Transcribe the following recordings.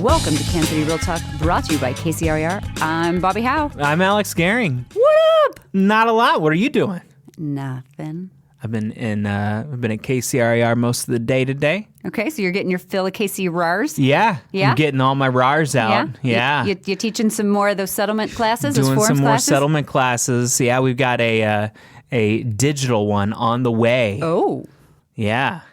Welcome to Kansas City Real Talk, brought to you by KCRER. I'm Bobbi Howe. I'm Alex Gehring. What up? Not a lot. What are you doing? Nothing. I've been at KCRER most of the day today. Okay, so you're getting your fill of KCRERs? Yeah. Yeah? I'm getting all my RARs out. Yeah. You're teaching some more of those settlement classes, those Doing forms some more classes? settlement classes. Yeah, we've got a digital one on the way. Oh. Yeah.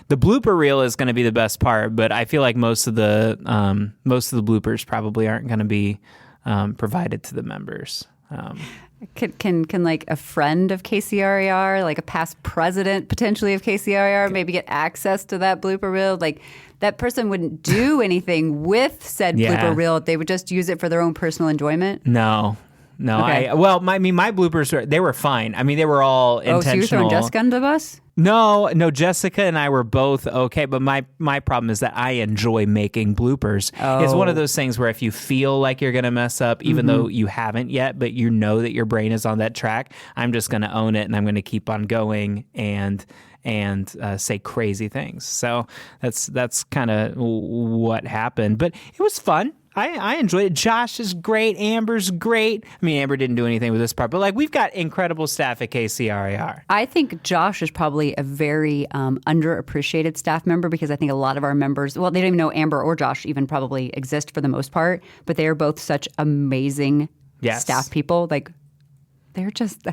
The blooper reel is going to be the best part, but I feel like most of the bloopers probably aren't going to be provided to the members. Can like a friend of KCRER, like a past president potentially of KCRER, maybe get access to that blooper reel? Like that person wouldn't do anything with said blooper reel. They would just use it for their own personal enjoyment. No. Okay. My bloopers they were fine. I mean, they were all intentional. Oh, so you're throwing Jessica under the bus? No, Jessica and I were both okay, but my problem is that I enjoy making bloopers. Oh. It's one of those things where if you feel like you're going to mess up, even though you haven't yet, but you know that your brain is on that track, I'm just going to own it and I'm going to keep on going and say crazy things. So that's kind of what happened, but it was fun. I enjoyed it. Josh is great. Amber's great. I mean, Amber didn't do anything with this part, but like we've got incredible staff at KCRER. I think Josh is probably a very underappreciated staff member because I think a lot of our members, well, they don't even know Amber or Josh even probably exist for the most part, but they are both such amazing staff people. Like they're just...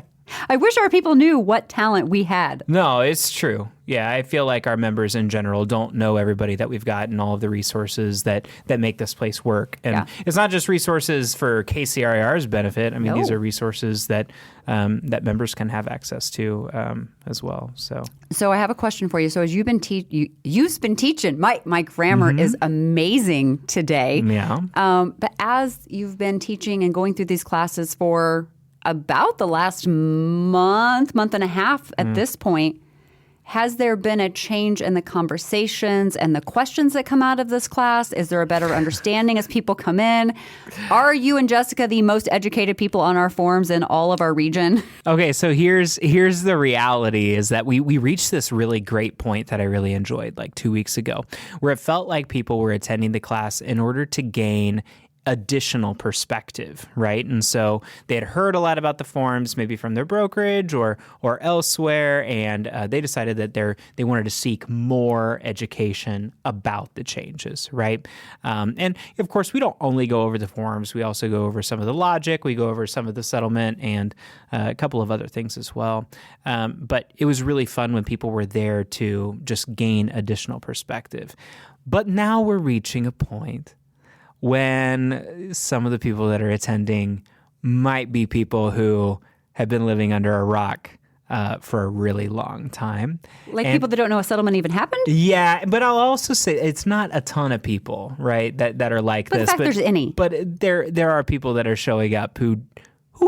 I wish our people knew what talent we had. No, it's true. Yeah, I feel like our members in general don't know everybody that we've got and all of the resources that make this place work. And it's not just resources for KCRER's benefit. I mean, these are resources that members can have access to as well. So I have a question for you. So as you've been teaching, my grammar is amazing today. Yeah. But as you've been teaching and going through these classes for about the last month and a half at this point, has there been a change in the conversations and the questions that come out of this class? Is there a better understanding as people come in? Are you and Jessica the most educated people on our forums in all of our region? Okay, so here's the reality is that we reached this really great point that I really enjoyed like 2 weeks ago, where it felt like people were attending the class in order to gain additional perspective, right? And so they had heard a lot about the forums, maybe from their brokerage or elsewhere, and they decided that they wanted to seek more education about the changes, right? And of course, we don't only go over the forums; we also go over some of the logic, we go over some of the settlement, and a couple of other things as well. But it was really fun when people were there to just gain additional perspective. But now we're reaching a point when some of the people that are attending might be people who have been living under a rock for a really long time. Like people that don't know a settlement even happened? Yeah, but I'll also say it's not a ton of people, right, that are like but this. In fact, there's any. But there are people that are showing up who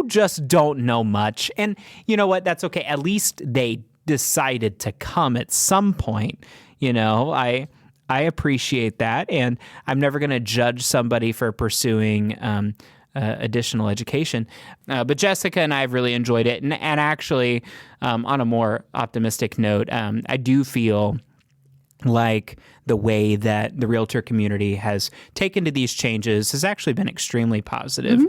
just don't know much. And you know what? That's okay. At least they decided to come at some point. You know, I appreciate that, and I'm never going to judge somebody for pursuing additional education. But Jessica and I have really enjoyed it, and actually, on a more optimistic note, I do feel like the way that the realtor community has taken to these changes has actually been extremely positive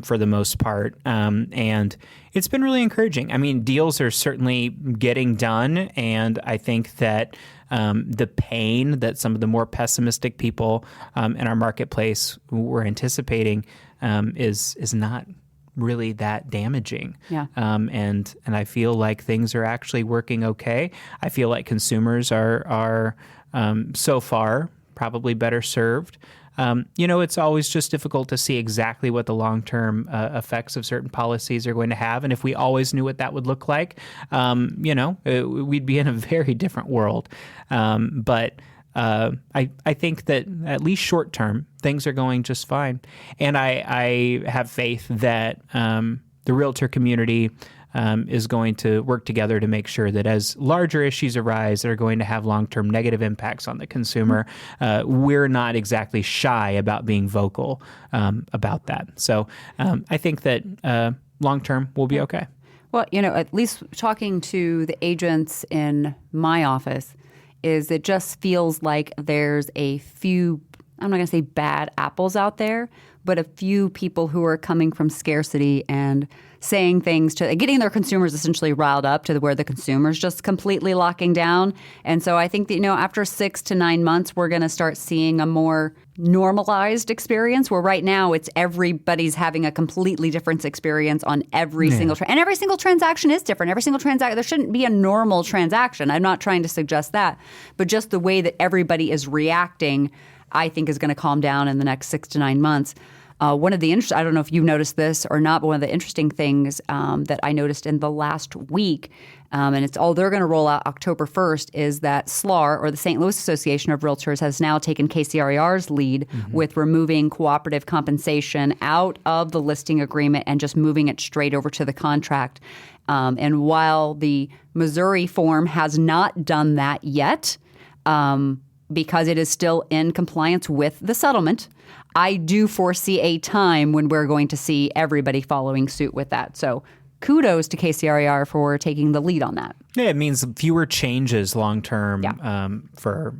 for the most part. And it's been really encouraging. I mean, deals are certainly getting done. And I think that the pain that some of the more pessimistic people in our marketplace were anticipating is not really that damaging. Yeah. And I feel like things are actually working okay. I feel like consumers are so far probably better served. It's always just difficult to see exactly what the long-term effects of certain policies are going to have. And if we always knew what that would look like, we'd be in a very different world. But I think that at least short term, things are going just fine. And I have faith that the realtor community is going to work together to make sure that as larger issues arise that are going to have long-term negative impacts on the consumer, we're not exactly shy about being vocal about that. So I think that long-term we'll be okay. Well, at least talking to the agents in my office is it just feels like there's a few I'm not going to say bad apples out there, but a few people who are coming from scarcity and saying things to getting their consumers essentially riled up to where the consumer's just completely locking down. And so I think that, after 6 to 9 months, we're going to start seeing a more normalized experience where right now it's everybody's having a completely different experience on every single and every single transaction is different. Every single transaction, there shouldn't be a normal transaction. I'm not trying to suggest that, but just the way that everybody is reacting, I think is going to calm down in the next 6 to 9 months. One of the I don't know if you've noticed this or not, but one of the interesting things that I noticed in the last week, and they're going to roll out October 1st, is that SLAR, or the St. Louis Association of Realtors, has now taken KCRER's lead with removing cooperative compensation out of the listing agreement and just moving it straight over to the contract. And while the Missouri form has not done that yet, because it is still in compliance with the settlement, I do foresee a time when we're going to see everybody following suit with that. So kudos to KCRER for taking the lead on that. Yeah, it means fewer changes long term for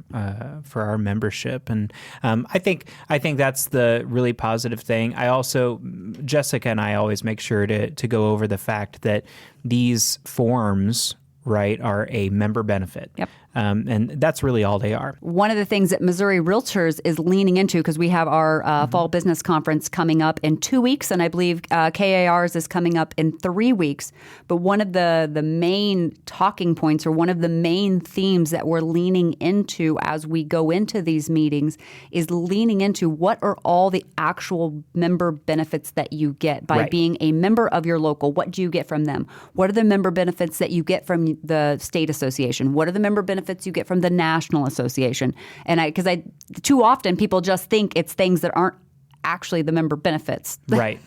our membership, and I think that's the really positive thing. I also, Jessica and I always make sure to go over the fact that these forms, right, are a member benefit. Yep. And that's really all they are. One of the things that Missouri Realtors is leaning into, because we have our fall business conference coming up in 2 weeks, and I believe KAR's is coming up in 3 weeks. But one of the main talking points, or one of the main themes that we're leaning into as we go into these meetings, is leaning into what are all the actual member benefits that you get by being a member of your local. What do you get from them? What are the member benefits that you get from the state association? What are the member benefits you get from the National Association? And because too often people just think it's things that aren't actually the member benefits. Right.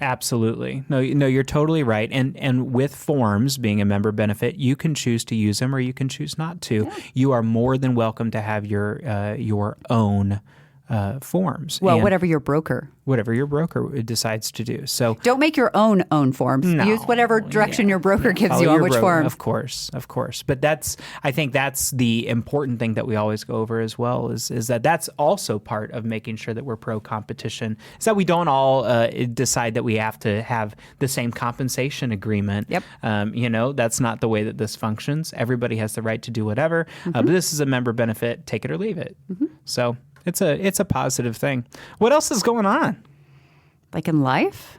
Absolutely. No, you're totally right. And with forms being a member benefit, you can choose to use them or you can choose not to. Yeah. You are more than welcome to have your own forms. Well, whatever your broker decides to do. So don't make your own forms. No, use whatever direction your broker gives you on which form. Of course. But I think that's the important thing that we always go over as well, is that that's also part of making sure that we're pro-competition, is that we don't all decide that we have to have the same compensation agreement. Yep. That's not the way that this functions. Everybody has the right to do whatever, but this is a member benefit, take it or leave it. So it's a positive thing. What else is going on? Like in life?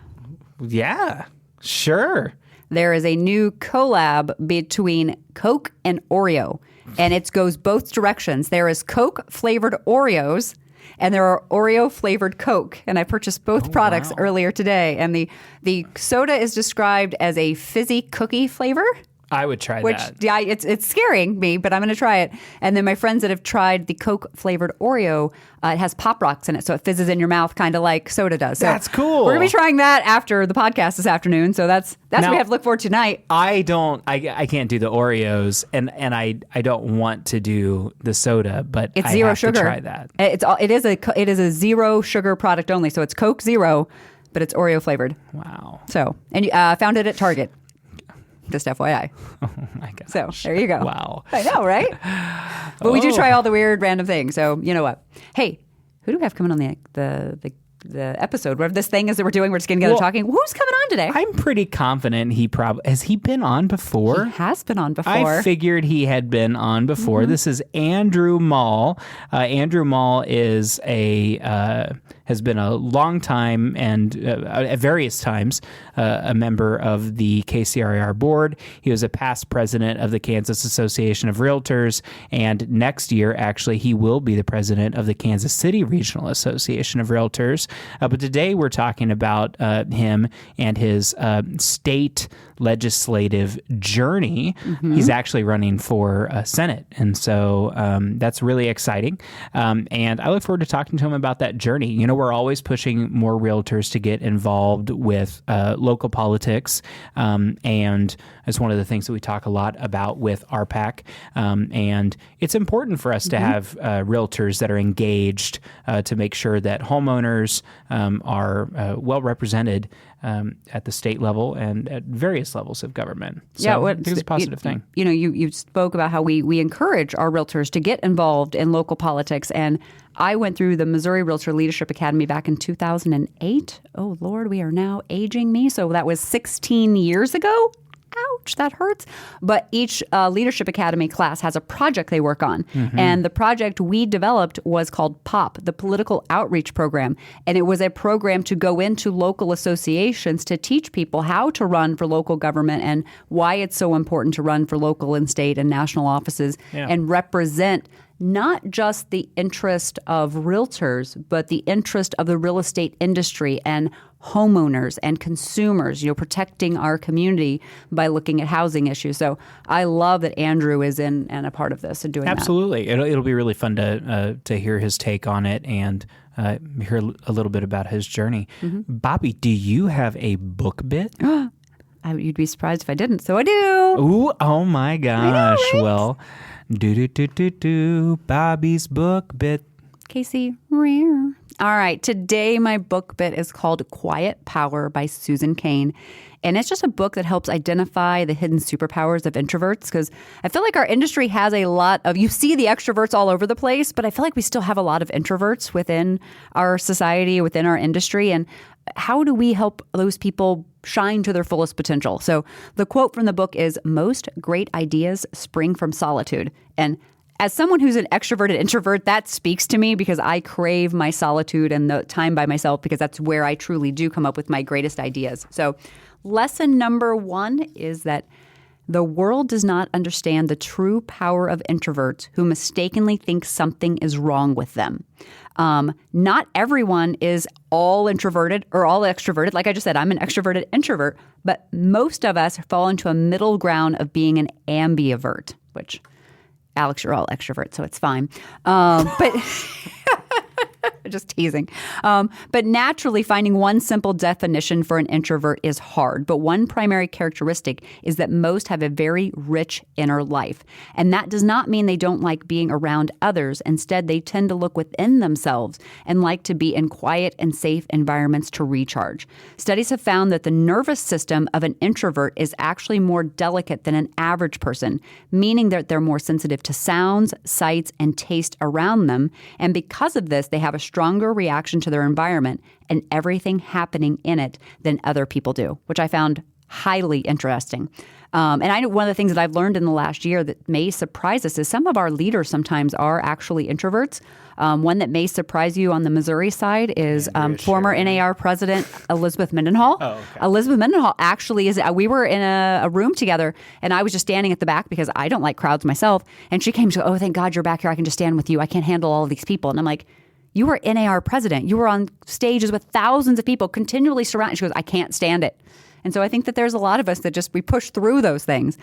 Yeah, sure. There is a new collab between Coke and Oreo, and it goes both directions. There is Coke-flavored Oreos, and there are Oreo-flavored Coke. And I purchased both products earlier today. And the soda is described as a fizzy cookie flavor. I would try that. Yeah, it's scaring me, but I'm going to try it. And then my friends that have tried the Coke-flavored Oreo, it has Pop Rocks in it, so it fizzes in your mouth kind of like soda does. So that's cool. We're going to be trying that after the podcast this afternoon, so that's what we have to look forward to tonight. I can't do the Oreos, and I don't want to do the soda, but it's zero sugar. To try that. It is a zero sugar product only, so it's Coke Zero, but it's Oreo flavored. Wow. So, and you found it at Target. Just FYI. Oh my gosh. So there you go. Wow. I know, right? But we do try all the weird random things. So you know what? Hey, who do we have coming on the episode? Whatever this thing is that we're doing, we're just getting together talking. Who's coming on today? I'm pretty confident has he been on before? He has been on before. I figured he had been on before. This is Andrew Mall. Andrew Mall is has been a long time and at various times a member of the KCRER board. He was a past president of the Kansas Association of Realtors, and next year, actually, he will be the president of the Kansas City Regional Association of Realtors. But today we're talking about him and his state legislative journey. He's actually running for Senate, and so that's really exciting. And I look forward to talking to him about that journey. We're always pushing more realtors to get involved with local politics, and it's one of the things that we talk a lot about with RPAC. And it's important for us to have realtors that are engaged to make sure that homeowners are well represented at the state level and at various levels of government. So I think it's a positive thing. You spoke about how we encourage our realtors to get involved in local politics. And I went through the Missouri Realtor Leadership Academy back in 2008. Oh, Lord, we are now aging me. So that was 16 years ago. Ouch, that hurts. But each Leadership Academy class has a project they work on. Mm-hmm. And the project we developed was called POP, the Political Outreach Program. And it was a program to go into local associations to teach people how to run for local government and why it's so important to run for local and state and national offices and represent not just the interest of realtors, but the interest of the real estate industry and homeowners and consumers, protecting our community by looking at housing issues. So I love that Andrew is in and a part of this and doing Absolutely. that. It'll be really fun to hear his take on it and hear a little bit about his journey. Mm-hmm. Bobbi, do you have a book bit? You'd be surprised if I didn't. So I do. Ooh, oh my gosh. Know, right? Well, Bobbi's book bit. Casey, rare. All right. Today, my book bit is called Quiet Power by Susan Cain. And it's just a book that helps identify the hidden superpowers of introverts, because I feel like our industry has a lot of, you see the extroverts all over the place, but I feel like we still have a lot of introverts within our society, within our industry. And how do we help those people shine to their fullest potential? So the quote from the book is, "Most great ideas spring from solitude." And as someone who's an extroverted introvert, that speaks to me because I crave my solitude and the time by myself, because that's where I truly do come up with my greatest ideas. So lesson number 1 is that the world does not understand the true power of introverts who mistakenly think something is wrong with them. Not everyone is all introverted or all extroverted. Like I just said, I'm an extroverted introvert, but most of us fall into a middle ground of being an ambivert, which, Alex, you're all extroverts, so it's fine. But just teasing. But naturally, finding one simple definition for an introvert is hard. But one primary characteristic is that most have a very rich inner life. And that does not mean they don't like being around others. Instead, they tend to look within themselves and like to be in quiet and safe environments to recharge. Studies have found that the nervous system of an introvert is actually more delicate than an average person, meaning that they're more sensitive to sounds, sights, and taste around them. And because of this, they have a stronger reaction to their environment and everything happening in it than other people do, which I found highly interesting. And I know one of the things that I've learned in the last year that may surprise us is some of our leaders sometimes are actually introverts. One that may surprise you on the Missouri side is former NAR president Elizabeth Mendenhall. Oh, okay. Elizabeth Mendenhall actually is. We were in a room together, and I was just standing at the back because I don't like crowds myself. And she came to, "Oh, thank God you're back here. I can just stand with you. I can't handle all of these people." And I'm like, "You were NAR president. You were on stages with thousands of people continually surrounded." She goes, "I can't stand it." And so I think that there's a lot of us that we push through those things.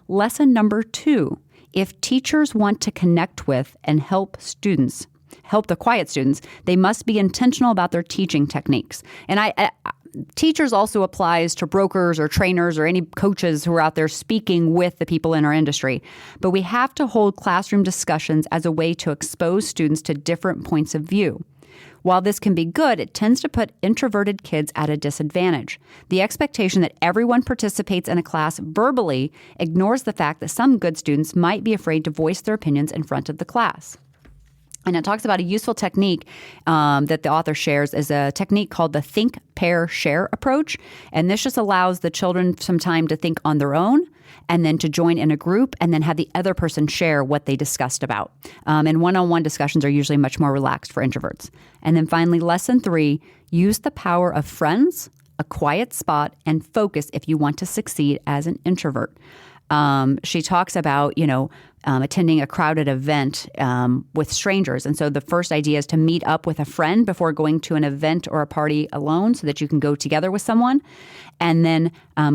Lesson number 2, if teachers want to connect with and help the quiet students, they must be intentional about their teaching techniques. And teachers also applies to brokers or trainers or any coaches who are out there speaking with the people in our industry. But we have to hold classroom discussions as a way to expose students to different points of view. While this can be good, it tends to put introverted kids at a disadvantage. The expectation that everyone participates in a class verbally ignores the fact that some good students might be afraid to voice their opinions in front of the class. And it talks about a useful technique that the author shares is a technique called the think, pair, share approach. And this just allows the children some time to think on their own and then to join in a group and then have the other person share what they discussed about. And one-on-one discussions are usually much more relaxed for introverts. And then finally, lesson 3, use the power of friends, a quiet spot, and focus if you want to succeed as an introvert. She talks about, attending a crowded event with strangers. And so the first idea is to meet up with a friend before going to an event or a party alone so that you can go together with someone. And then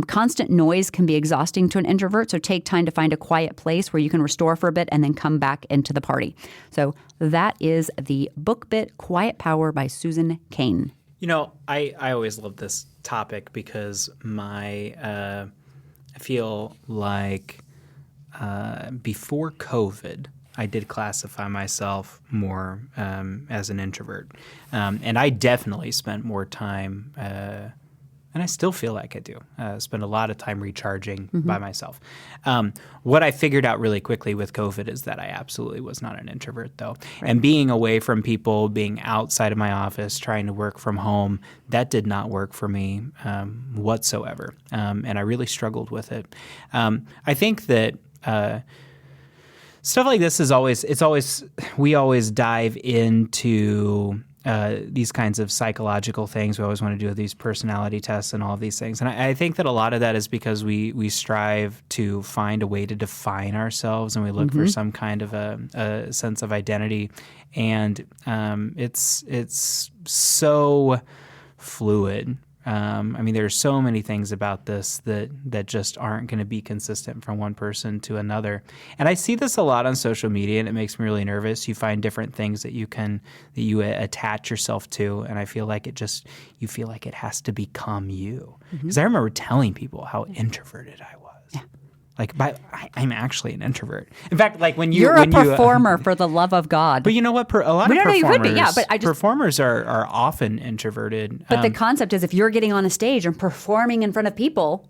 constant noise can be exhausting to an introvert. So take time to find a quiet place where you can restore for a bit and then come back into the party. So that is the book bit, Quiet Power by Susan Cain. I always love this topic because I feel like before COVID, I did classify myself more as an introvert. And I definitely spent more time and I still feel like I do. Spend a lot of time recharging by myself. What I figured out really quickly with COVID is that I absolutely was not an introvert, though. Right. And being away from people, being outside of my office, trying to work from home, that did not work for me whatsoever. And I really struggled with it. I think that stuff like this we always dive into these kinds of psychological things. We always want to do these personality tests and all of these things. And I think that a lot of that is because we strive to find a way to define ourselves, and we look for some kind of a sense of identity. And it's so fluid. I mean, there are so many things about this that just aren't going to be consistent from one person to another. And I see this a lot on social media, and it makes me really nervous. You find different things that you attach yourself to, and I feel like you feel like it has to become you. Because I remember telling people how introverted I was. Yeah. Like, I'm actually an introvert. In fact, like you're a performer for the love of God. But you know what? A lot of performers, you could be, yeah, but performers are often introverted. But the concept is, if you're getting on a stage and performing in front of people,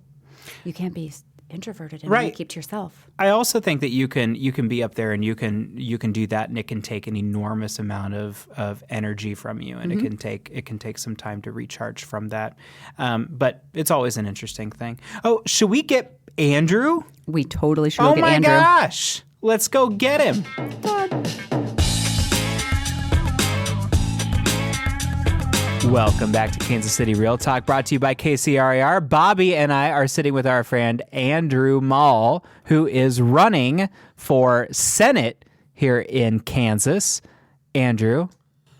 you can't be introverted and really keep to yourself. I also think that you can be up there and you can do that, and it can take an enormous amount of energy from you, and it can take some time to recharge from that. But it's always an interesting thing. Oh, should we get Andrew? We totally should get Andrew. Oh my gosh. Let's go get him. Welcome back to Kansas City Real Talk, brought to you by KCRAR. Bobbi and I are sitting with our friend Andrew Mall, who is running for Senate here in Kansas. Andrew,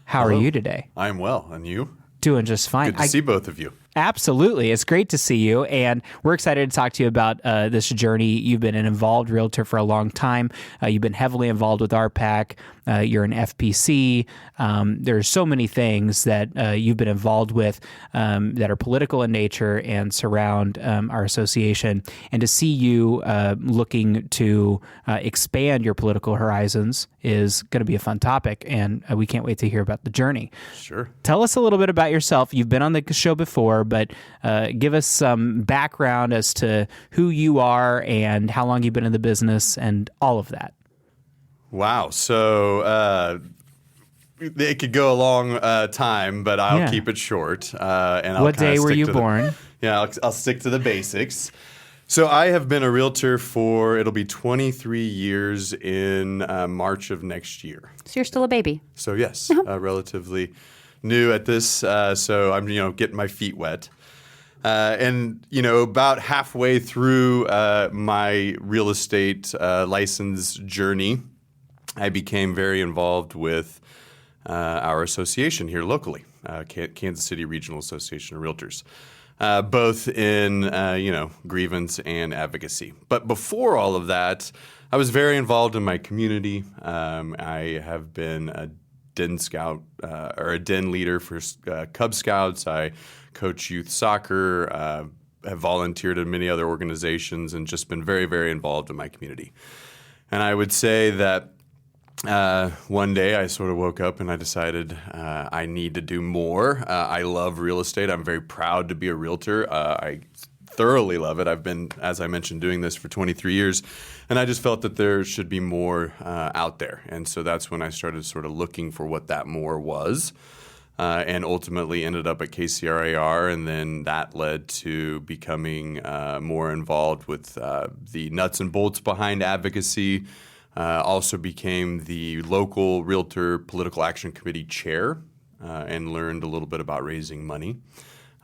how are you today? I'm well. And you? Doing just fine. Good to see both of you. Absolutely. It's great to see you. And we're excited to talk to you about this journey. You've been an involved realtor for a long time. You've been heavily involved with RPAC. You're an FPC. There's so many things that you've been involved with that are political in nature and surround our association. And to see you looking to expand your political horizons is going to be a fun topic. And we can't wait to hear about the journey. Sure. Tell us a little bit about yourself. You've been on the show before, but give us some background as to who you are and how long you've been in the business and all of that. Wow. So it could go a long time, but I'll keep it short. And what day were you born? I'll stick to the basics. So I have been a realtor it'll be 23 years in March of next year. So you're still a baby. So yes, relatively new at this. So I'm getting my feet wet. And about halfway through my real estate license journey, I became very involved with our association here locally, Kansas City Regional Association of Realtors, both in grievance and advocacy. But before all of that, I was very involved in my community. I have been a den scout or a den leader for Cub Scouts. I coach youth soccer, have volunteered in many other organizations, and just been very, very involved in my community. And I would say that one day I sort of woke up and I decided I need to do more. I love real estate. I'm very proud to be a realtor. I thoroughly love it. I've been, as I mentioned, doing this for 23 years, and I just felt that there should be more out there. And so that's when I started sort of looking for what that more was, and ultimately ended up at KCRAR, and then that led to becoming more involved with the nuts and bolts behind advocacy. Also became the local Realtor Political Action Committee chair and learned a little bit about raising money.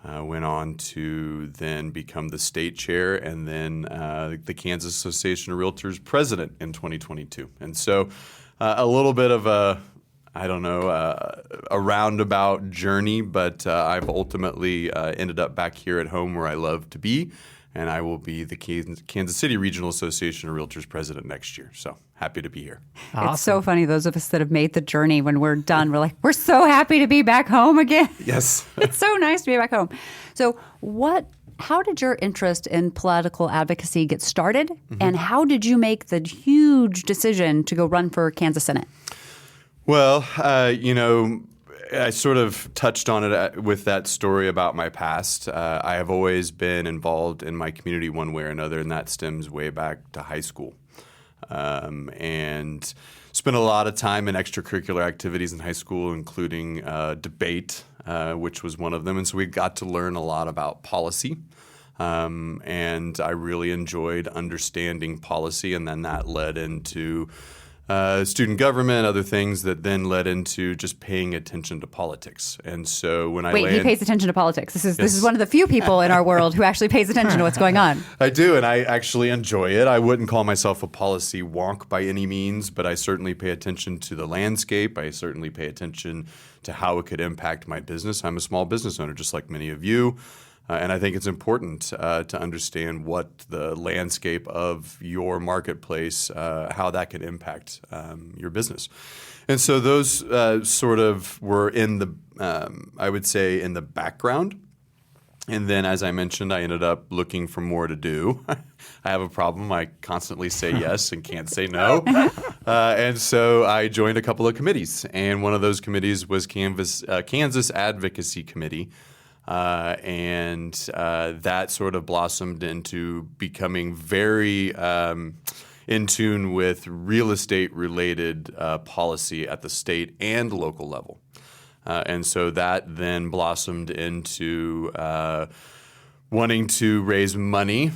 Went on to then become the state chair and then the Kansas Association of Realtors president in 2022. And so a little bit of a roundabout journey, but I've ultimately ended up back here at home where I love to be. And I will be the Kansas City Regional Association of Realtors president next year. So happy to be here. Awesome. It's so funny. Those of us that have made the journey, when we're done, we're like, we're so happy to be back home again. Yes. It's so nice to be back home. So how did your interest in political advocacy get started? Mm-hmm. And how did you make the huge decision to go run for Kansas Senate? Well, I sort of touched on it with that story about my past. I have always been involved in my community one way or another, and that stems way back to high school. And spent a lot of time in extracurricular activities in high school, including debate, which was one of them. And so we got to learn a lot about policy. And I really enjoyed understanding policy, and then that led into student government, other things that then led into just paying attention to politics. And so when he pays attention to politics. This is one of the few people in our world who actually pays attention to what's going on. I do, and I actually enjoy it. I wouldn't call myself a policy wonk by any means, but I certainly pay attention to the landscape. I certainly pay attention to how it could impact my business. I'm a small business owner, just like many of you. And I think it's important to understand what the landscape of your marketplace, how that could impact your business. And so those sort of were in the, I would say, in the background. And then, as I mentioned, I ended up looking for more to do. I have a problem. I constantly say yes and can't say no. And so I joined a couple of committees. And one of those committees was Kansas Advocacy Committee. And that sort of blossomed into becoming very in tune with real estate-related policy at the state and local level. And so that then blossomed into wanting to raise money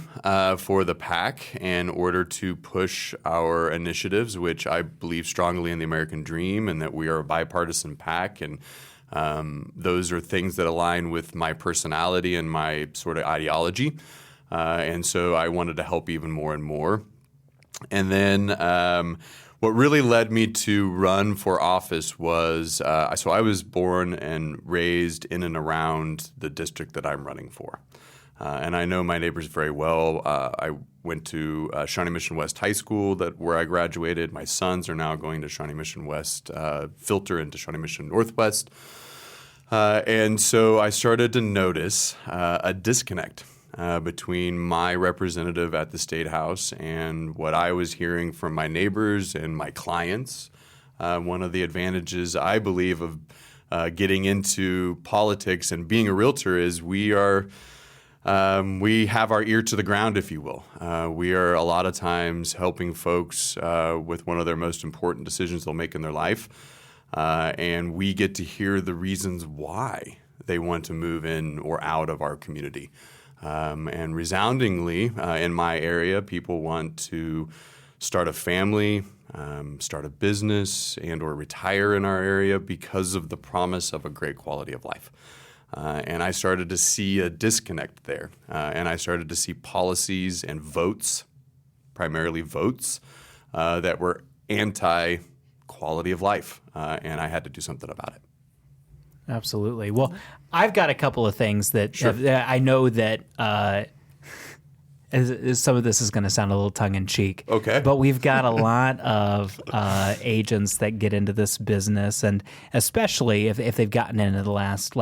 for the PAC in order to push our initiatives, which I believe strongly in the American dream and that we are a bipartisan PAC. And those are things that align with my personality and my sort of ideology. And so I wanted to help even more and more. And then what really led me to run for office was, so I was born and raised in and around the district that I'm running for. And I know my neighbors very well. I went to Shawnee Mission West High School, where I graduated. My sons are now going to Shawnee Mission West, filter into Shawnee Mission Northwest. And so I started to notice a disconnect between my representative at the State House and what I was hearing from my neighbors and my clients. One of the advantages, I believe, of getting into politics and being a realtor is we have our ear to the ground, if you will. We are a lot of times helping folks with one of their most important decisions they'll make in their life. And we get to hear the reasons why they want to move in or out of our community. And resoundingly, in my area, people want to start a family, start a business, and or retire in our area because of the promise of a great quality of life. And I started to see a disconnect there. And I started to see policies and votes, primarily votes, that were anti-quality of life. And I had to do something about it. Absolutely. Well, I've got a couple of things that I know that some of this is going to sound a little tongue-in-cheek. Okay. But we've got a lot of agents that get into this business, and especially if they've gotten into the last,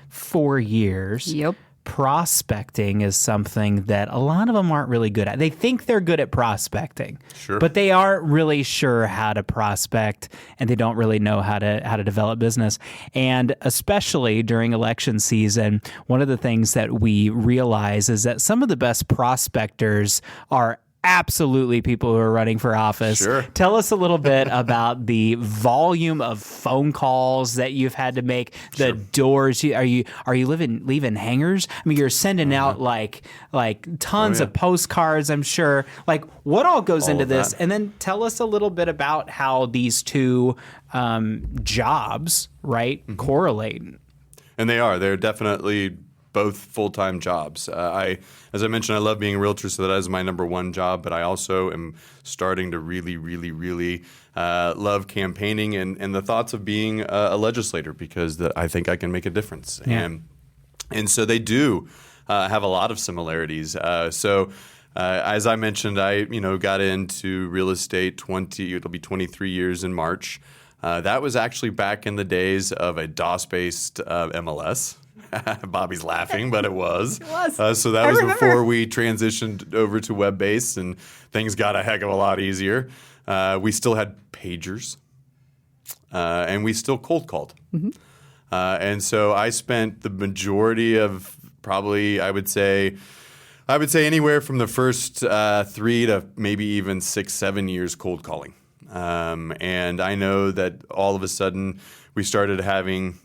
4 years. Yep. Prospecting is something that a lot of them aren't really good at. They think they're good at prospecting, but they aren't really sure how to prospect, and they don't really know how to develop business. And especially during election season, one of the things that we realize is that some of the best prospectors are absolutely people who are running for office. Sure. Tell us a little bit about the volume of phone calls that you've had to make, the doors. Are you leaving hangers? I mean, you're sending out like tons of postcards, I'm sure. What all goes into this? And then tell us a little bit about how these two jobs, correlate. And they're definitely both full-time jobs. As I mentioned, I love being a realtor, so that is my number one job, but I also am starting to really, really, really love campaigning and the thoughts of being a legislator, because I think I can make a difference. Yeah. And so they do have a lot of similarities. So as I mentioned, I got into real estate it'll be 23 years in March. That was actually back in the days of a DOS-based MLS. Bobby's laughing, but it was. It was. So that was before we transitioned over to web-based, and things got a heck of a lot easier. We still had pagers, and we still cold called. Mm-hmm. And so I spent the majority of probably, I would say anywhere from the first 3 to maybe even 6, 7 years cold calling. And I know that all of a sudden we started having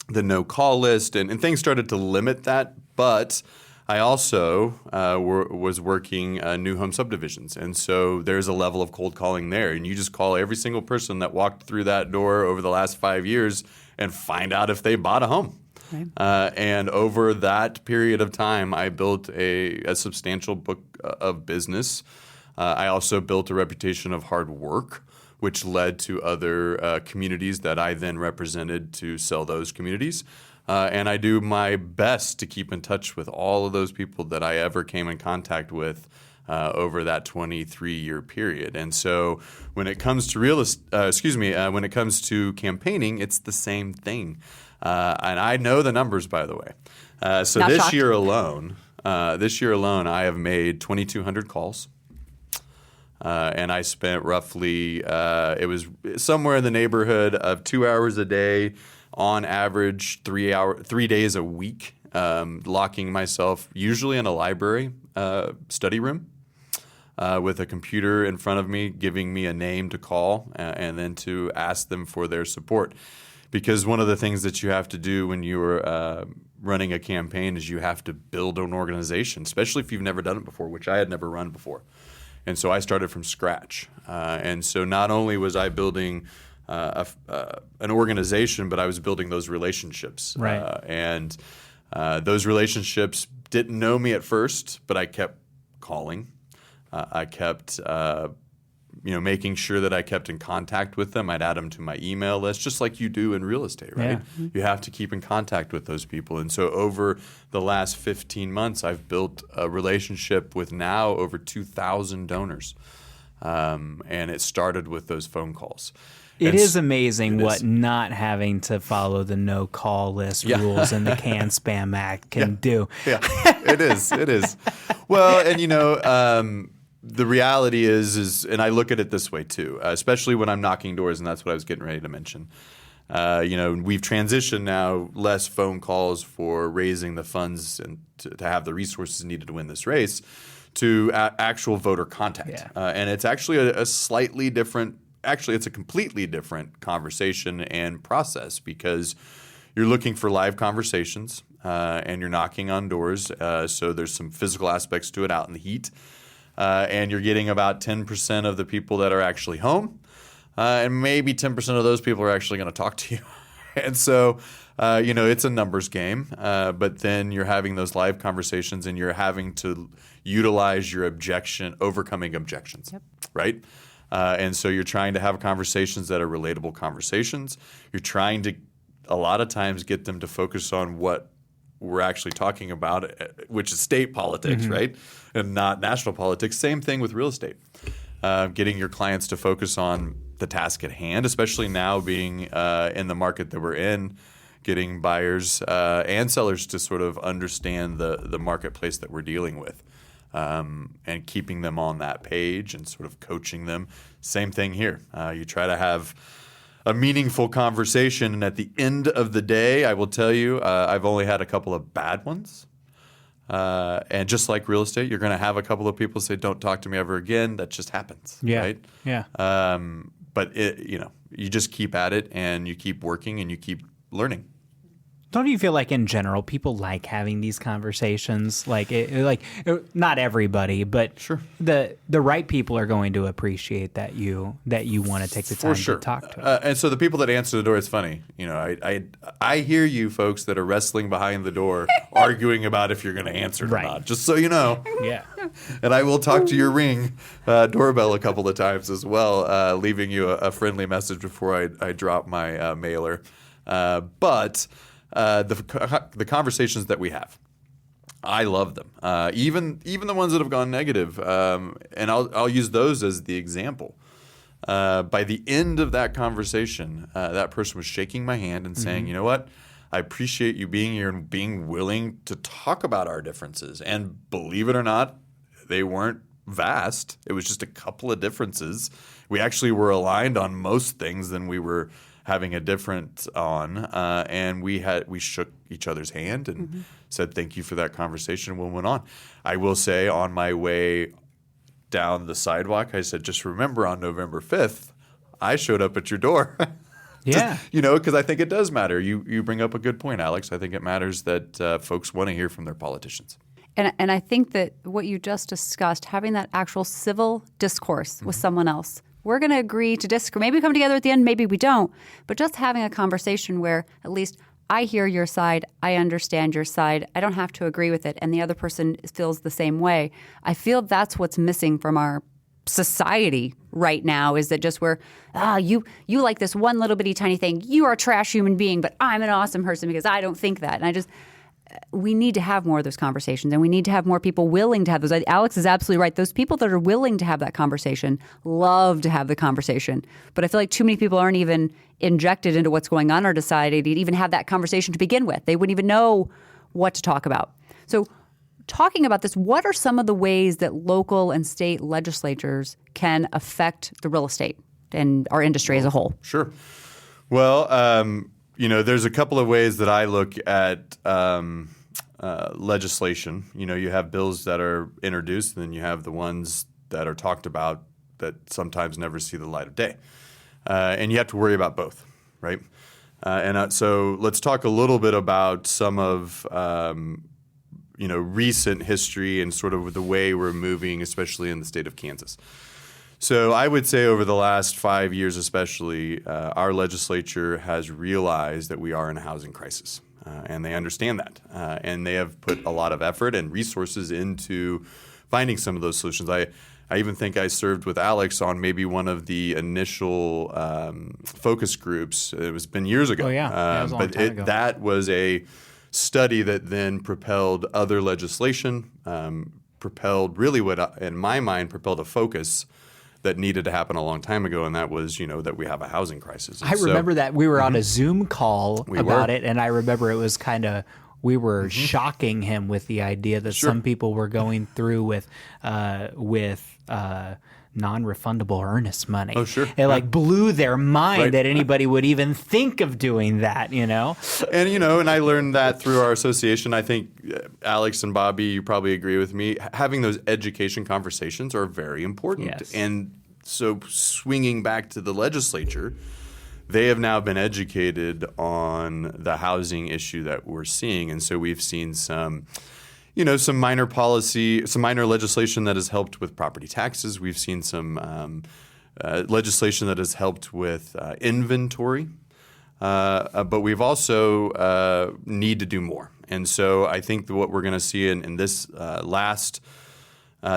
the no call list and things started to limit that. But I also was working new home subdivisions. And so there's a level of cold calling there. And you just call every single person that walked through that door over the last 5 years and find out if they bought a home. Right. And over that period of time, I built a substantial book of business. I also built a reputation of hard work, which led to other communities that I then represented to sell those communities. And I do my best to keep in touch with all of those people that I ever came in contact with over that 23-year period. And so when it comes to when it comes to campaigning, it's the same thing. And I know the numbers, by the way. So Not this shocked. year alone, I have made 2,200 calls. And I spent roughly, it was somewhere in the neighborhood of 2 hours a day, on average 3 days a week, locking myself usually in a library study room with a computer in front of me, giving me a name to call and then to ask them for their support. Because one of the things that you have to do when you're running a campaign is you have to build an organization, especially if you've never done it before, which I had never run before. And so I started from scratch. And so not only was I building an organization, but I was building those relationships. Right. And those relationships didn't know me at first, but I kept calling. I kept making sure that I kept in contact with them. I'd add them to my email list, just like you do in real estate, right? Yeah. You have to keep in contact with those people. And so over the last 15 months, I've built a relationship with now over 2,000 donors. And it started with those phone calls. It is amazing what not having to follow the no call list rules and the Can Spam Act can do. Yeah, it is. It is. Well, and the reality is, and I look at it this way too, especially when I'm knocking doors, and that's what I was getting ready to mention. We've transitioned now less phone calls for raising the funds and to have the resources needed to win this race to actual voter contact. Yeah. And it's actually a slightly different, actually it's a completely different conversation and process because you're looking for live conversations and you're knocking on doors. So there's some physical aspects to it out in the heat. And you're getting about 10% of the people that are actually home. And maybe 10% of those people are actually going to talk to you. And so, it's a numbers game. But then you're having those live conversations and you're having to utilize your overcoming objections, right? And so you're trying to have conversations that are relatable conversations. You're trying to, a lot of times, get them to focus on what we're actually talking about, which is state politics, right? And not national politics. Same thing with real estate. Getting your clients to focus on the task at hand, especially now being in the market that we're in, getting buyers and sellers to sort of understand the marketplace that we're dealing with and keeping them on that page and sort of coaching them. Same thing here. You try to have a meaningful conversation. And at the end of the day, I will tell you, I've only had a couple of bad ones. And just like real estate, you're going to have a couple of people say, don't talk to me ever again. That just happens, right? Yeah. But you just keep at it and you keep working and you keep learning. Don't you feel like in general people like having these conversations? Not everybody, but Sure. the right people are going to appreciate that you want to take the time to talk to them. And so the people that answer the door, it's funny. I hear you folks that are wrestling behind the door arguing about if you're going to answer it or not. Just so you know. Yeah. And I will talk to your Ring doorbell a couple of times as well, leaving you a friendly message before I drop my mailer. But the conversations that we have, I love them. Even the ones that have gone negative, and I'll use those as the example. By the end of that conversation, that person was shaking my hand and saying, "You know what? I appreciate you being here and being willing to talk about our differences." And believe it or not, they weren't vast. It was just a couple of differences. We actually were aligned on most things than we were having a different on, and we shook each other's hand and said thank you for that conversation. We'll went on. I will say on my way down the sidewalk, I said, just remember on November 5th, I showed up at your door. Yeah. Because I think it does matter. You bring up a good point, Alex. I think it matters that folks want to hear from their politicians. And I think that what you just discussed, having that actual civil discourse with someone else, we're going to agree to disagree. Maybe we come together at the end, maybe we don't. But just having a conversation where at least I hear your side, I understand your side, I don't have to agree with it, and the other person feels the same way. I feel that's what's missing from our society right now, is that just where you like this one little bitty tiny thing, you are a trash human being, but I'm an awesome person because I don't think that. And we need to have more of those conversations, and we need to have more people willing to have those. Alex is absolutely right. Those people that are willing to have that conversation love to have the conversation. But I feel like too many people aren't even injected into what's going on in our society to even have that conversation to begin with. They wouldn't even know what to talk about. So talking about this, what are some of the ways that local and state legislatures can affect the real estate and our industry as a whole? Sure. Well, there's a couple of ways that I look at legislation. You have bills that are introduced, and then you have the ones that are talked about that sometimes never see the light of day. And you have to worry about both, right? So let's talk a little bit about some of recent history and sort of the way we're moving, especially in the state of Kansas. So I would say over the last 5 years especially, our legislature has realized that we are in a housing crisis, and they understand that. And they have put a lot of effort and resources into finding some of those solutions. I even think I served with Alex on maybe one of the initial focus groups. It was been years ago. Oh, yeah. That was a long time ago. That was a study that then propelled other legislation, propelled really what, in my mind, propelled a focus that needed to happen a long time ago, and that was, that we have a housing crisis. And I remember that we were on a Zoom call about it, and I remember it was kind of, we were shocking him with the idea that some people were going through with non-refundable earnest money. Oh, sure. It blew their mind that anybody would even think of doing that, And, and I learned that through our association. I think Alex and Bobbi, you probably agree with me, having those education conversations are very important. Yes. And so swinging back to the legislature, they have now been educated on the housing issue that we're seeing. And so we've seen some minor policy, some minor legislation that has helped with property taxes. We've seen some legislation that has helped with inventory. But we've also need to do more. And so I think that what we're going to see in this last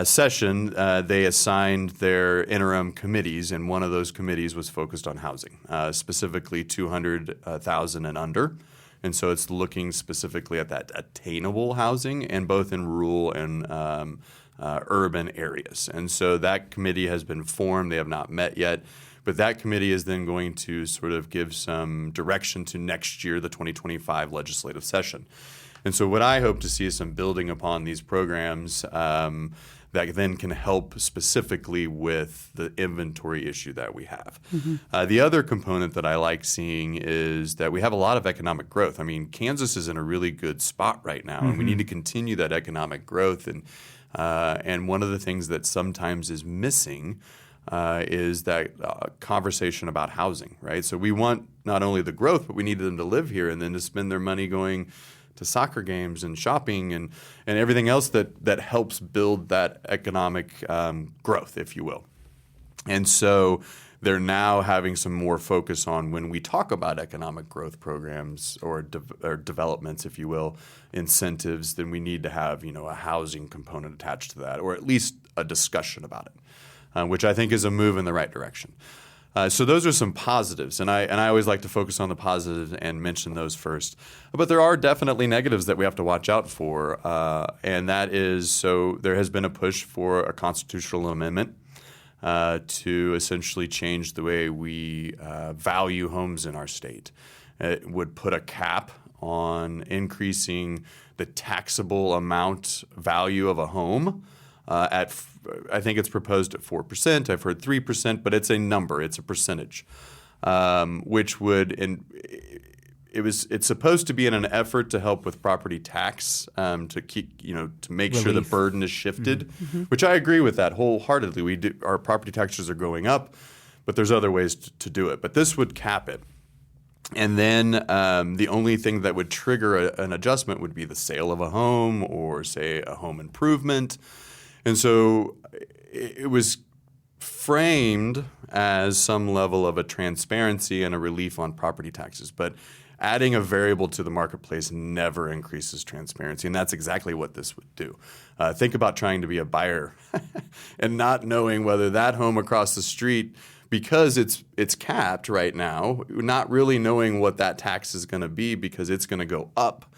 session, they assigned their interim committees, and one of those committees was focused on housing, specifically 200,000 and under. And so it's looking specifically at that attainable housing, and both in rural and urban areas. And so that committee has been formed. They have not met yet. But that committee is then going to sort of give some direction to next year, the 2025 legislative session. And so what I hope to see is some building upon these programs that then can help specifically with the inventory issue that we have. The other component that I like seeing is that we have a lot of economic growth. I mean, Kansas is in a really good spot right now, and we need to continue that economic growth. And one of the things that sometimes is missing is that conversation about housing, right? So we want not only the growth, but we need them to live here and then to spend their money going to soccer games and shopping and everything else that helps build that economic growth, if you will. And so they're now having some more focus on when we talk about economic growth programs or developments, if you will, incentives, then we need to have, a housing component attached to that, or at least a discussion about it, which I think is a move in the right direction. So those are some positives, and I always like to focus on the positives and mention those first. But there are definitely negatives that we have to watch out for, and that is, so there has been a push for a constitutional amendment to essentially change the way we value homes in our state. It would put a cap on increasing the taxable value of a home I think it's proposed at 4%. I've heard 3%, but it's a number. It's a percentage. which would it's supposed to be in an effort to help with property tax, to keep to make sure the burden is shifted, which I agree with that wholeheartedly. Our property taxes are going up, but there's other ways to do it. But this would cap it. And then the only thing that would trigger an adjustment would be the sale of a home or, say, a home improvement. And so it was framed as some level of a transparency and a relief on property taxes. But adding a variable to the marketplace never increases transparency, and that's exactly what this would do. Think about trying to be a buyer and not knowing whether that home across the street, because it's capped right now, not really knowing what that tax is going to be because it's going to go up,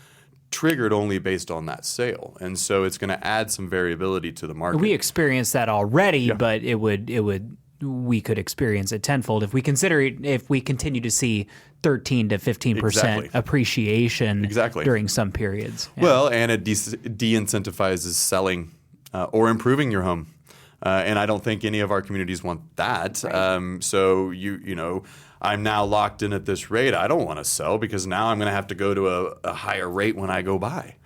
triggered only based on that sale. And so it's going to add some variability to the market. We experienced that already, but we could experience it tenfold if we continue to see 13 to 15% appreciation during some periods. Yeah. Well, and it de-incentivizes selling or improving your home. And I don't think any of our communities want that. Right. So I'm now locked in at this rate. I don't want to sell because now I'm going to have to go to a higher rate when I go buy.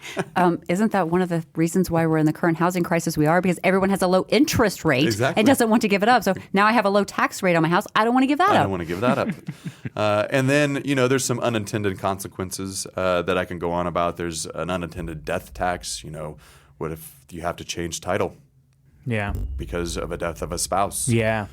Isn't that one of the reasons why we're in the current housing crisis we are? Because everyone has a low interest rate and doesn't want to give it up. So now I have a low tax rate on my house. I don't want to give that up. I don't want to give that up. And then, there's some unintended consequences that I can go on about. There's an unintended death tax. What if you have to change title? Yeah. Because of a death of a spouse. Yeah.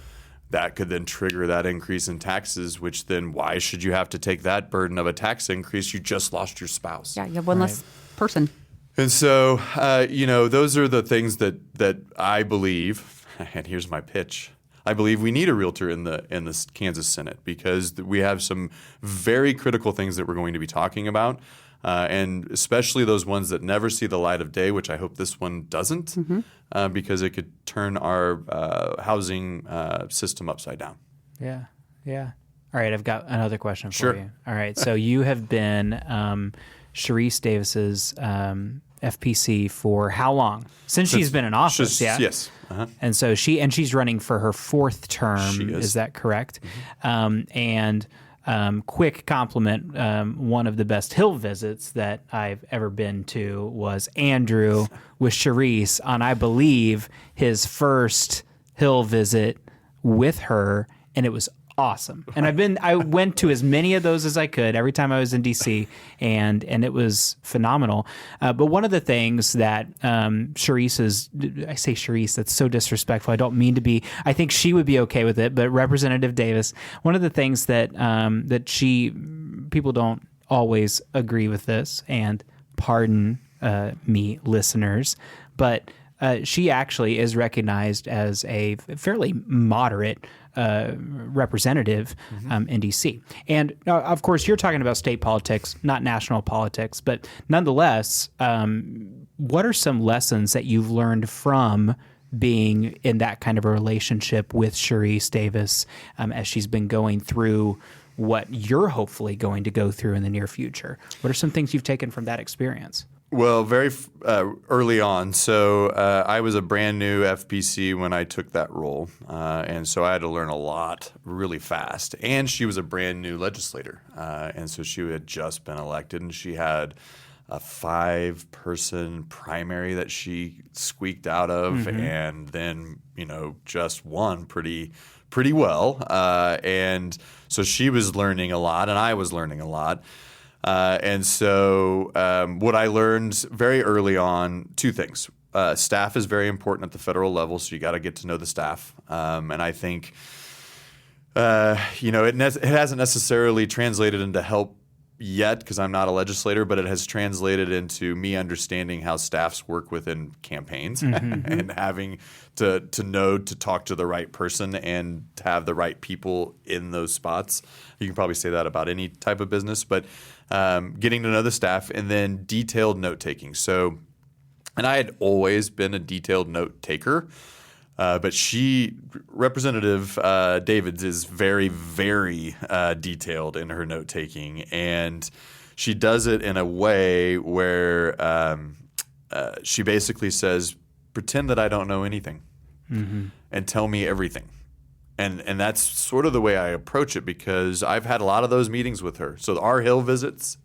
That could then trigger that increase in taxes, which then why should you have to take that burden of a tax increase? You just lost your spouse. Yeah, you have one less person. And so, those are the things that I believe, and here's my pitch. I believe we need a realtor in the Kansas Senate because we have some very critical things that we're going to be talking about. And especially those ones that never see the light of day, which I hope this one doesn't, because it could turn our housing system upside down. Yeah, yeah. All right, I've got another question for you. Sure. All right, so you have been Sharice Davis's FPC for how long? Since she's been in office, yeah? Yes. Uh-huh. And so she's running for her fourth term. She is. That correct? And quick compliment, one of the best Hill visits that I've ever been to was Andrew with Sharice on, I believe, his first Hill visit with her, and it was awesome. And I went to as many of those as I could every time I was in DC, and it was phenomenal. But one of the things that I say Sharice, that's so disrespectful. I don't mean to be. I think she would be okay with it. But Representative Davis, one of the things that people don't always agree with this, and pardon me, listeners, but she actually is recognized as a fairly moderate representative in D.C. And of course, you're talking about state politics, not national politics, but nonetheless, what are some lessons that you've learned from being in that kind of a relationship with Sharice Davis as she's been going through what you're hopefully going to go through in the near future? What are some things you've taken from that experience? Well, very early on. So I was a brand new FPC when I took that role. And so I had to learn a lot really fast. And she was a brand new legislator. And so she had just been elected, and she had a 5-person primary that she squeaked out of, and then, just won pretty well. And so she was learning a lot, and I was learning a lot. And so what I learned very early on, 2 things. Staff is very important at the federal level, so you got to get to know the staff. And I think, it hasn't necessarily translated into help yet because I'm not a legislator, but it has translated into me understanding how staffs work within campaigns and having to know to talk to the right person and to have the right people in those spots. You can probably say that about any type of business, but getting to know the staff and then detailed note taking. So, and I had always been a detailed note taker. But Representative Davids is very, very detailed in her note taking, and she does it in a way where she basically says, "Pretend that I don't know anything, and tell me everything." And that's sort of the way I approach it, because I've had a lot of those meetings with her. So our Hill visits,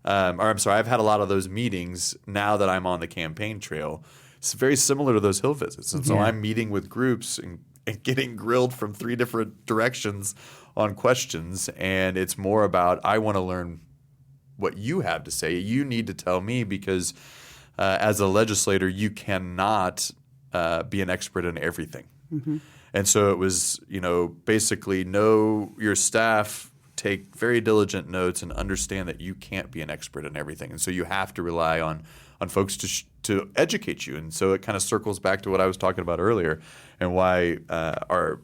I've had a lot of those meetings now that I'm on the campaign trail. It's very similar to those Hill visits. And so I'm meeting with groups and getting grilled from 3 different directions on questions. And it's more about, I want to learn what you have to say. You need to tell me, because as a legislator, you cannot be an expert in everything. Mm-hmm. And so it was, basically know your staff, take very diligent notes, and understand that you can't be an expert in everything. And so you have to rely on folks to educate you. And so it kind of circles back to what I was talking about earlier, and why our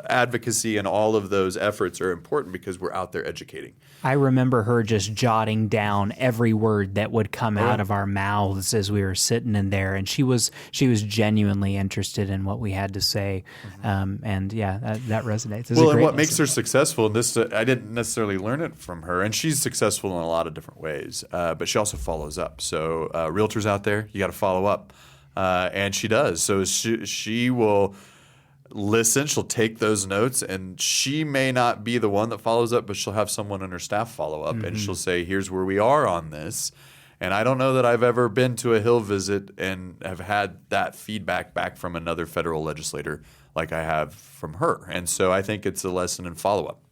advocacy and all of those efforts are important, because we're out there educating. I remember her just jotting down every word that would come out of our mouths as we were sitting in there, and she was genuinely interested in what we had to say, and that resonates. It's and what makes her successful, and this I didn't necessarily learn it from her, and she's successful in a lot of different ways, but she also follows up. So realtors out there, you got to follow up, and she does. So she will listen, she'll take those notes, and she may not be the one that follows up, but she'll have someone on her staff follow up, and she'll say, here's where we are on this. And I don't know that I've ever been to a Hill visit and have had that feedback back from another federal legislator like I have from her. And so I think it's a lesson in follow-up.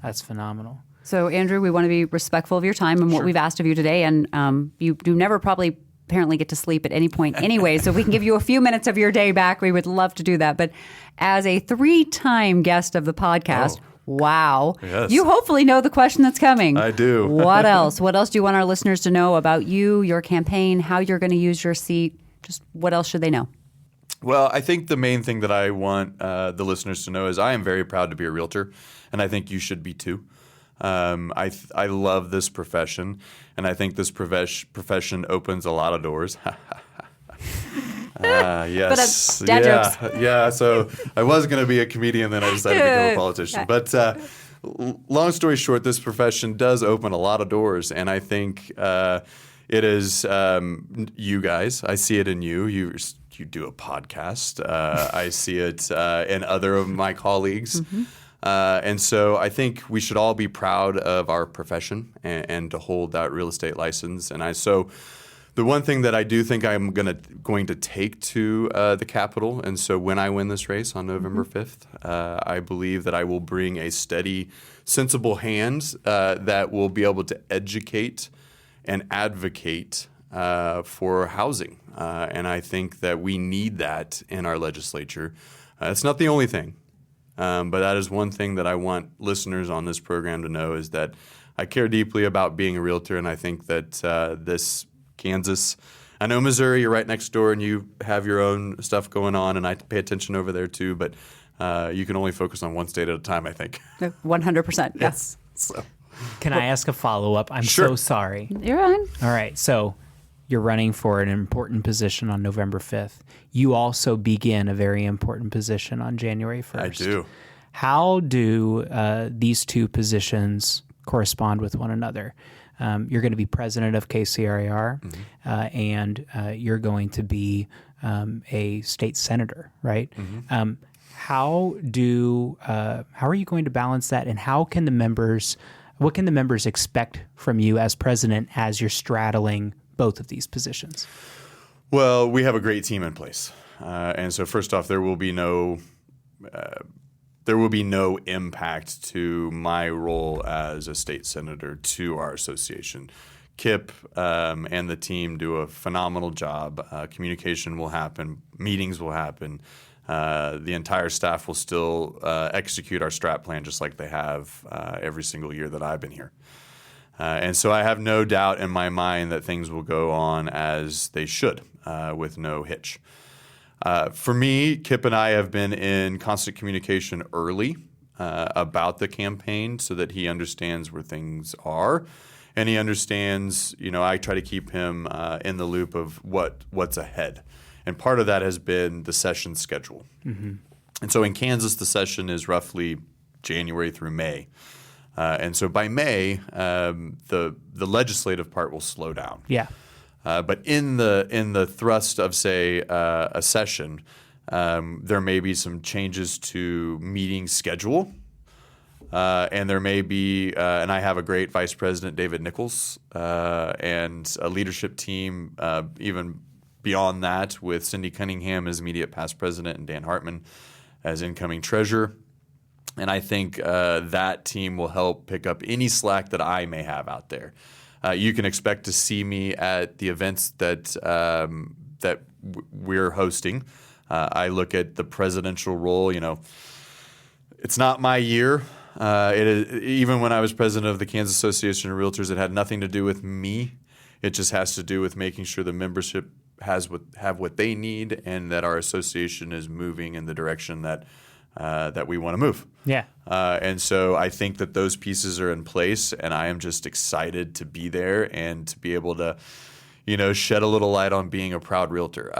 That's phenomenal. So, Andrew, we want to be respectful of your time and what we've asked of you today, and you do never probably apparently get to sleep at any point anyway, so we can give you a few minutes of your day back. We would love to do that. But as a 3-time guest of the podcast, wow, you hopefully know the question that's coming. I do. What else? What else do you want our listeners to know about you, your campaign, how you're going to use your seat? Just what else should they know? Well, I think the main thing that I want the listeners to know is I am very proud to be a realtor, and I think you should be too. I love this profession, and I think this profession opens a lot of doors. Yes. But dad jokes. Yeah. So I was going to be a comedian, then I decided to become a politician. But long story short, this profession does open a lot of doors, and I think it is you guys. I see it in you. You do a podcast. I see it in other of my colleagues. Mm-hmm. And so I think we should all be proud of our profession and to hold that real estate license. And so the one thing that I do think I'm going to take to the Capitol, and so when I win this race on November 5th, I believe that I will bring a steady, sensible hand that will be able to educate and advocate for housing. And I think that we need that in our legislature. It's not the only thing. But that is one thing that I want listeners on this program to know, is that I care deeply about being a realtor, and I think that this Kansas, I know Missouri, you're right next door, and you have your own stuff going on, and I pay attention over there too, but you can only focus on one state at a time, I think. 100%, yes. So. Can I ask a follow-up? I'm Sure. so sorry. You're on. All right, so you're running for an important position on November 5th. You also begin a very important position on January 1st. I do. How do these two positions correspond with one another? You're going to be president of KCRAR, and you're going to be a state senator, right? Mm-hmm. How are you going to balance that, and what can the members expect from you as president as you're straddling both of these positions? Well, we have a great team in place, and so first off, there will be no impact to my role as a state senator to our association. Kip and the team do a phenomenal job. Communication will happen, meetings will happen. The entire staff will still execute our strat plan just like they have every single year that I've been here. And so I have no doubt in my mind that things will go on as they should with no hitch. For me, Kip and I have been in constant communication early about the campaign so that he understands where things are. And he understands, I try to keep him in the loop of what's ahead. And part of that has been the session schedule. Mm-hmm. And so in Kansas, the session is roughly January through May. And so by May, the legislative part will slow down. Yeah. But in the thrust of, say, a session, There may be some changes to meeting schedule. And there may be, and I have a great vice president, David Nichols, and a leadership team, even beyond that, with Cindy Cunningham as immediate past president and Dan Hartman as incoming treasurer. And I think that team will help pick up any slack that I may have out there. You can expect to see me at the events that we're hosting. I look at the presidential role. It's not my year. It is, even when I was president of the Kansas Association of Realtors, it had nothing to do with me. It just has to do with making sure the membership have what they need, and that our association is moving in the direction that we want to move. Yeah. And so I think that those pieces are in place, and I am just excited to be there and to be able to, shed a little light on being a proud realtor.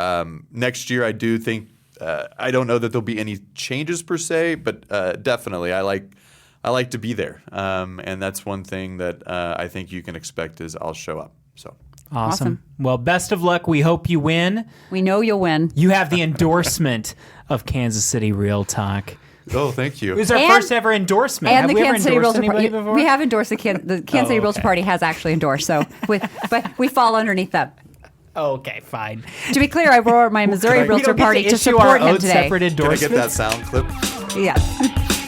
Next year, I do think I don't know that there'll be any changes per se, but definitely I like to be there, and that's one thing that I think you can expect is I'll show up. So. Awesome. Well, best of luck. We hope you win. We know you'll win. You have the endorsement of Kansas City Real Talk. Oh, thank you. It was our first ever endorsement. And have the we Kansas ever City endorsed Realtor anybody Party. before? We have endorsed the Kansas City Realtor Party has actually endorsed. So, but we fall underneath them. Okay, fine. To be clear, I wore my Missouri We Realtor don't get Party to issue support our him own today. separate Can I endorsement. get that sound clip? Yes.